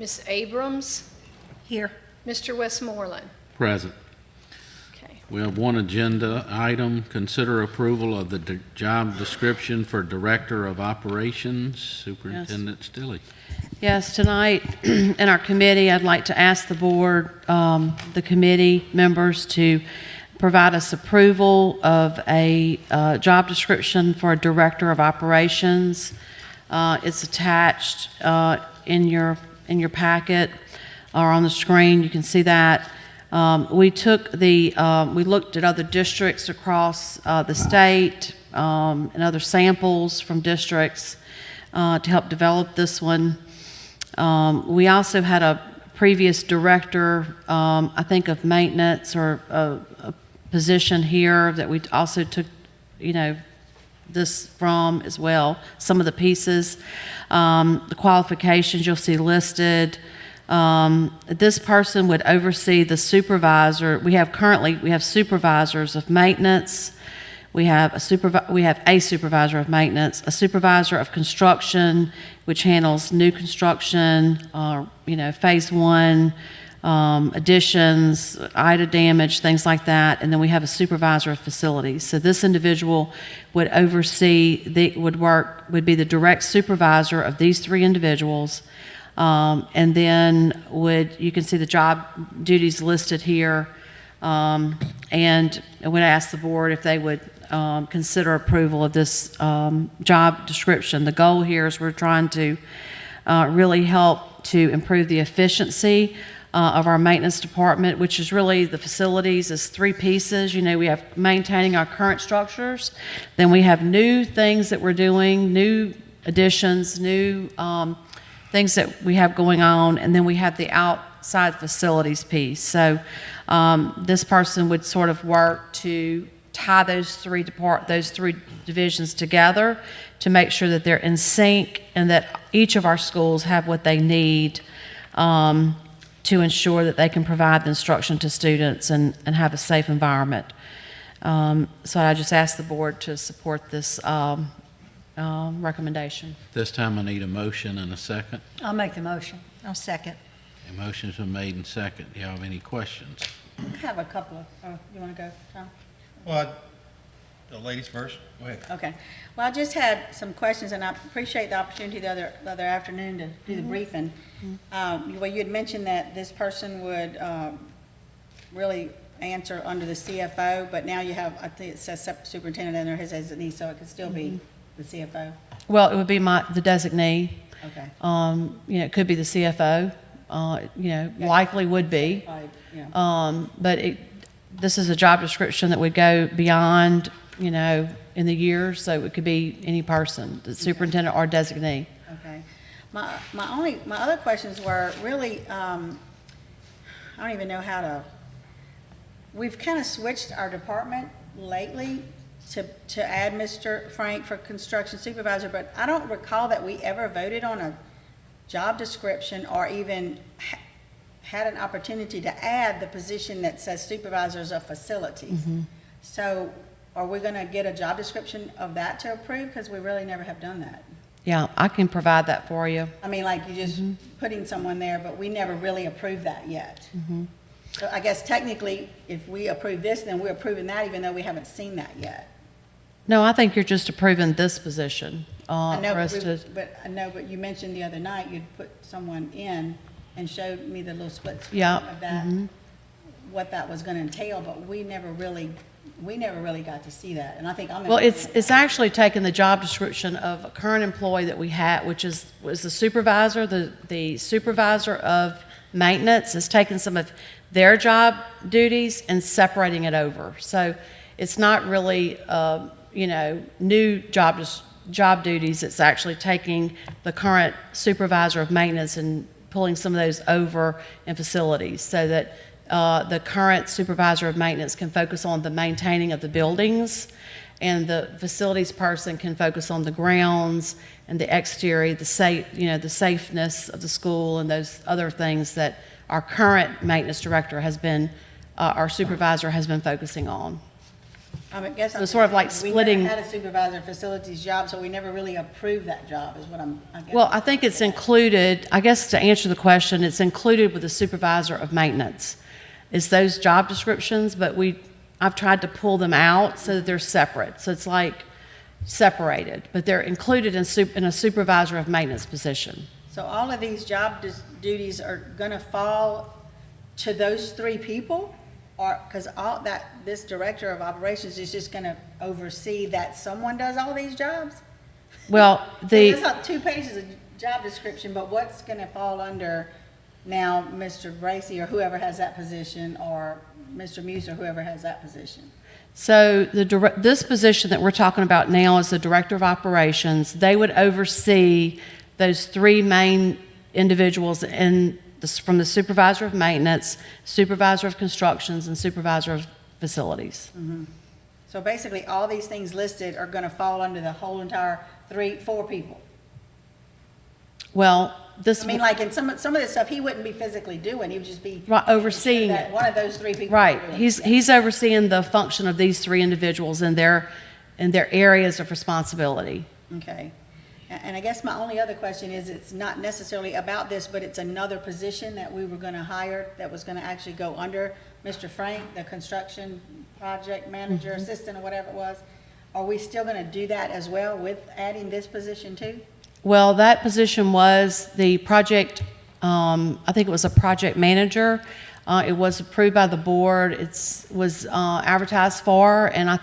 Ms. Abrams? Here. Mr. Westmoreland? Present. Okay. We have one agenda item, consider approval of the job description for Director of Operations, Superintendent Stilley. Yes, tonight in our committee, I'd like to ask the board, the committee members to provide us approval of a job description for a Director of Operations. It's attached in your packet or on the screen. You can see that. We looked at other districts across the state and other samples from districts to help develop this one. We also had a previous director, I think of maintenance or a position here that we also took, this from as well, some of the pieces. The qualifications you'll see listed. This person would oversee the supervisor. We have supervisors of maintenance. We have a supervisor of maintenance, a supervisor of construction, which handles new construction, phase one, additions, IDA damage, things like that. And then we have a supervisor of facilities. So this individual would oversee, would be the direct supervisor of these three individuals. And then you can see the job duties listed here. And I would ask the board if they would consider approval of this job description. The goal here is we're trying to really help to improve the efficiency of our maintenance department, which is really the facilities is three pieces. We have maintaining our current structures, then we have new things that we're doing, new additions, new things that we have going on, and then we have the outside facilities piece. So this person would sort of work to tie those three divisions together to make sure that they're in sync and that each of our schools have what they need to ensure that they can provide the instruction to students and have a safe environment. So I just ask the board to support this recommendation. This time I need a motion and a second. I'll make the motion. I'll second. A motion's been made and second. Do you have any questions? I have a couple of, you want to go, Tom? Well, the ladies first. Go ahead. Okay. Well, I just had some questions, and I appreciate the opportunity the other afternoon to do the briefing. Well, you had mentioned that this person would really answer under the CFO, but now you have, I think it says superintendent in there, his designee, so it could still be the CFO. Well, it would be the designee. Okay. It could be the CFO. Likely would be. Yeah. But this is a job description that would go beyond, in the years, so it could be any person, the superintendent or designee. Okay. My other questions were really, I don't even know how to, we've kind of switched our department lately to add Mr. Frank for construction supervisor, but I don't recall that we ever voted on a job description or even had an opportunity to add the position that says supervisors of facilities. So are we going to get a job description of that to approve? Because we really never have done that. Yeah, I can provide that for you. I mean, like you just putting someone there, but we never really approved that yet. So I guess technically, if we approve this, then we're approving that even though we haven't seen that yet. No, I think you're just approving this position. I know, for us to- but you mentioned the other night you'd put someone in and showed me the little split screen Yeah, of that, what that was going to entail, but we never really got to see that. And I think I'm. Well, it's actually taken the job description of a current employee that we had, which was the supervisor, the supervisor of maintenance, has taken some of their job duties and separating it over. So it's not really, new job duties. It's actually taking the current supervisor of maintenance and pulling some of those over in facilities so that the current supervisor of maintenance can focus on the maintaining of the buildings, and the facilities person can focus on the grounds and the exterior, the safeness of the school and those other things that our current maintenance director our supervisor has been focusing on. I guess. So sort of like splitting- We never had a supervisor of facilities job, so we never really approved that job, is what I guess. Well, I think it's included, I guess to answer the question, it's included with the supervisor of maintenance. It's those job descriptions, but I've tried to pull them out so that they're separate. So it's like separated, but they're included in a supervisor of maintenance position. So all of these job duties are gonna fall to those three people? Or, because this director of operations is just gonna oversee that someone does all these jobs? Well, There's like 2 pages of job description, but what's gonna fall under now Mr. Bracy or whoever has that position, or Mr. Muse or whoever has that position? So this position that we're talking about now is the Director of Operations. They would oversee those three main individuals from the Supervisor of Maintenance, Supervisor of Constructions, and Supervisor of Facilities. So basically, all these things listed are gonna fall under the whole entire 4 people. Well, this. I mean, like, in some of this stuff, he wouldn't be physically doing, he would just be. Right, overseeing that it. One of those 3 people. Right, would do it. he's overseeing the function of these 3 individuals and their areas of responsibility. Okay. And I guess my only other question is, it's not necessarily about this, but it's another position that we were gonna hire that was gonna actually go under Mr. Frank, the construction project manager, assistant, or whatever it was. Are we still gonna do that as well with adding this position too? Well, that position was the project, I think it was a project manager. It was approved by the board. Was advertised for, and I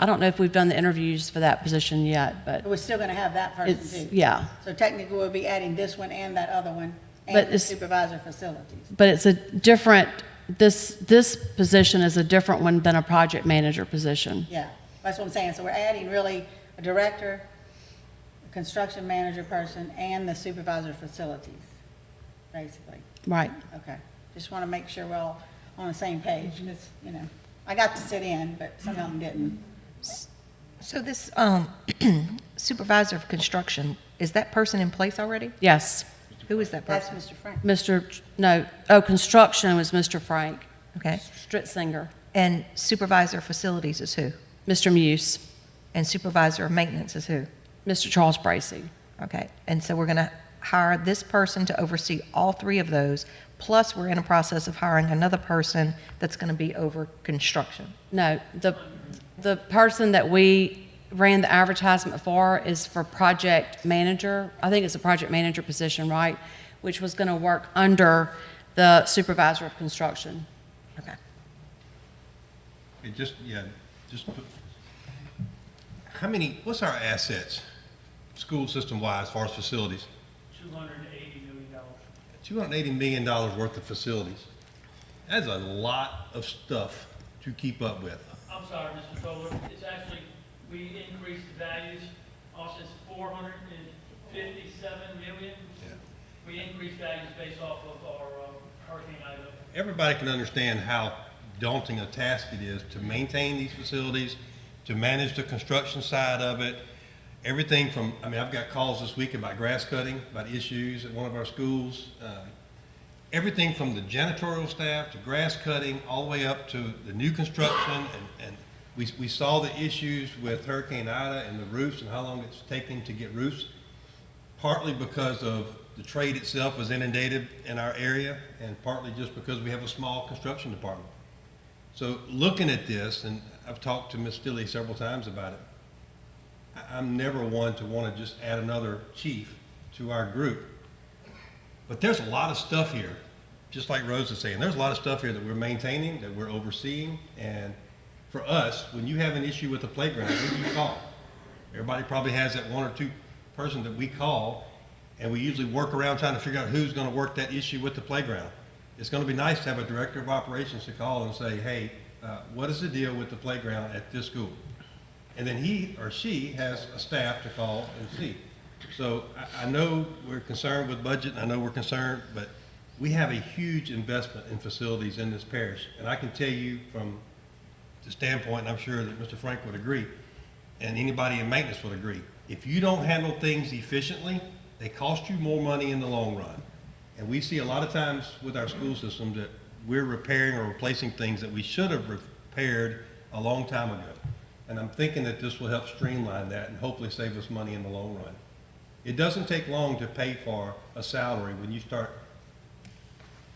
don't know if we've done the interviews for that position yet, but But we're still gonna have that person too? yeah. So technically, we'll be adding this one and that other one, But and the it's- supervisor of facilities. But it's a different, this position is a different one than a project manager position. Yeah, that's what I'm saying. So we're adding really a director, a construction manager person, and the supervisor of facilities, basically. Right. Okay. Just want to make sure we're all on the same page, because, I got to sit in, but some of them didn't. So this supervisor of construction, is that person in place already? Yes. Who is that That's person? Mr. Frank. Construction was Mr. Frank Okay. Stritzinger. And supervisor of facilities is who? Mr. Muse, And supervisor of maintenance is who? Mr. Charles Bracy. Okay. And so we're going to hire this person to oversee all 3 of those, plus we're in a process of hiring another person that's going to be over construction. No, the person that we ran the advertisement for is for project manager. I think it's a project manager position, right? Which was going to work under the supervisor of construction. Okay. What's our assets, school system wide, as far as facilities? $280 million worth of facilities. That's a lot of stuff to keep up with. I'm sorry, Mr. Toller, it's actually, we increased the values, also it's 457 million. Yeah. We increased values based off of our Hurricane Ida. Everybody can understand how daunting a task it is to maintain these facilities, to manage the construction side of it. Everything from, I've got calls this week about grass cutting, about issues at one of our schools. Everything from the janitorial staff to grass cutting, all the way up to the new construction. And we saw the issues with Hurricane Ida and the roofs and how long it's taking to get roofs, partly because of the trade itself was inundated in our area, and partly just because we have a small construction department. So looking at this, and I've talked to Ms. Stilley several times about it, I'm never one to want to just add another chief to our group. But there's a lot of stuff here, just like Rose is saying, there's a lot of stuff here that we're maintaining, that we're overseeing. And for us, when you have an issue with the playground, who do you call? Everybody probably has that 1 or 2 person that we call, and we usually work around trying to figure out who's going to work that issue with the playground. It's going to be nice to have a director of operations to call and say, hey, what is the deal with the playground at this school? And then he or she has a staff to call and see. So I know we're concerned with budget, and I know we're concerned, but we have a huge investment in facilities in this parish. And I can tell you from the standpoint, and I'm sure that Mr. Frank would agree, and anybody in maintenance would agree, if you don't handle things efficiently, they cost you more money in the long run. And we see a lot of times with our school system that we're repairing or replacing things that we should have repaired a long time ago. And I'm thinking that this will help streamline that and hopefully save us money in the long run. It doesn't take long to pay for a salary when you start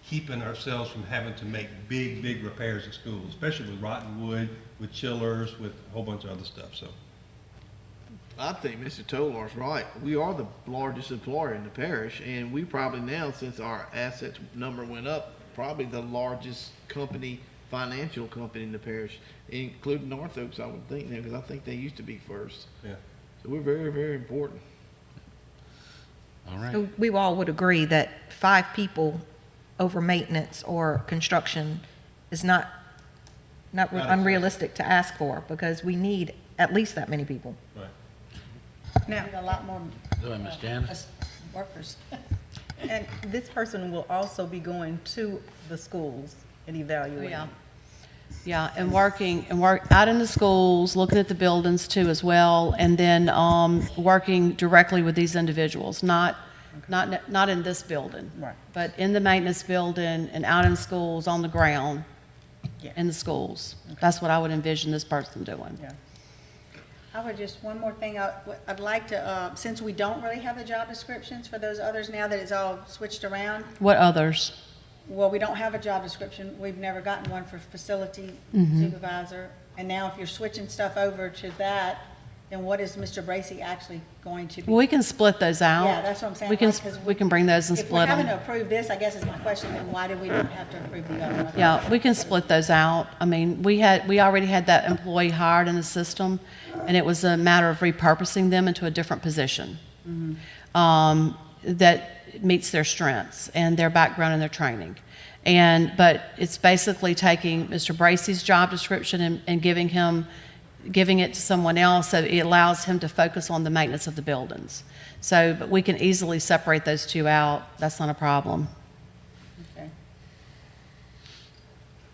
keeping ourselves from having to make big, big repairs at schools, especially with rotten wood, with chillers, with a whole bunch of other stuff, so. I think Mr. Tolar's right. We are the largest employer in the parish, and we probably now, since our assets number went up, probably the largest company, financial company in the parish, including North Oaks, I would think now, because I think they used to be first. Yeah. So we're very, very important. All right. So we all would agree that 5 people over maintenance or construction is not unrealistic to ask for, because we need at least that many people. Right. Now, a lot more Go ahead, Ms. Janice. workers. And this person will also be going to the schools and evaluating. Yeah, and work out in the schools, looking at the buildings too as well, and then working directly with these individuals, not in this building. Right. But in the maintenance building and out in schools, on the ground, Yeah. in the schools. That's what I would envision this person doing. Yeah. I would just, one more thing, I'd like to, since we don't really have the job descriptions for those others now that it's all switched around, What others? well, we don't have a job description, we've never gotten one for facility supervisor, and now if you're switching stuff over to that, then what is Mr. Bracy actually going to be? Well, we can split those out. Yeah, that's what I'm saying. We can, like, 'cause we can bring those and If we're split having to them. approve this, I guess is my question, then why do we not have to approve the other one? Yeah, we can split those out. I mean, we already had that employee hired in the system, and it was a matter of repurposing them into a different position that meets their strengths and their background and their training. But it's basically taking Mr. Bracy's job description and giving it to someone else, so it allows him to focus on the maintenance of the buildings. So, but we can easily separate those two out. That's not a problem. Okay.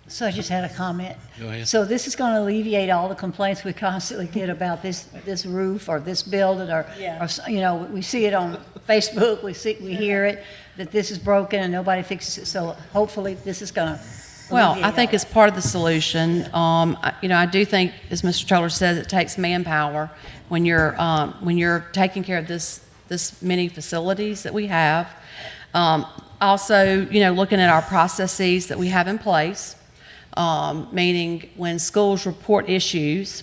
So I just had a comment. Go ahead. So this is going to alleviate all the complaints we constantly get about this roof or this building or, Yeah. you know, we see it on Facebook, we hear it, that this is broken and nobody fixes it. So hopefully this is going to Well, I think it's part of the solution. I do think, as Mr. Toller says, it takes manpower when you're taking care of this many facilities that we have. Also, looking at our processes that we have in place, meaning when schools report issues,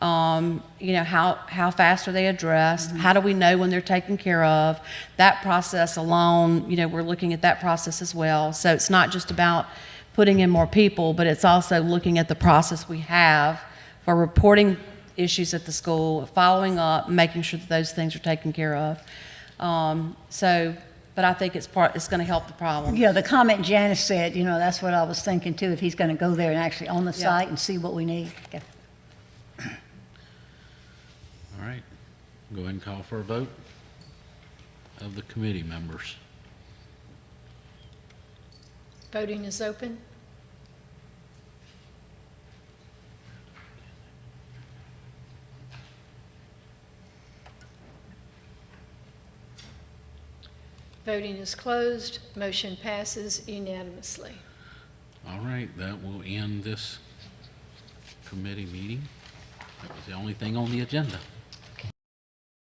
how fast are they addressed? How do we know when they're taken care of? That process alone, we're looking at that process as well. So it's not just about putting in more people, but it's also looking at the process we have for reporting issues at the school, following up, making sure that those things are taken care of. But I think it's going to help the problem. Yeah, the comment Janice said, that's what I was thinking too, if he's going to go there and actually on the Yeah. site and see what we need. Okay. All right. Go ahead and call for a vote of the committee members. Voting is open. Voting is closed. Motion passes unanimously. All right, that will end this committee meeting. That was the only thing on the agenda.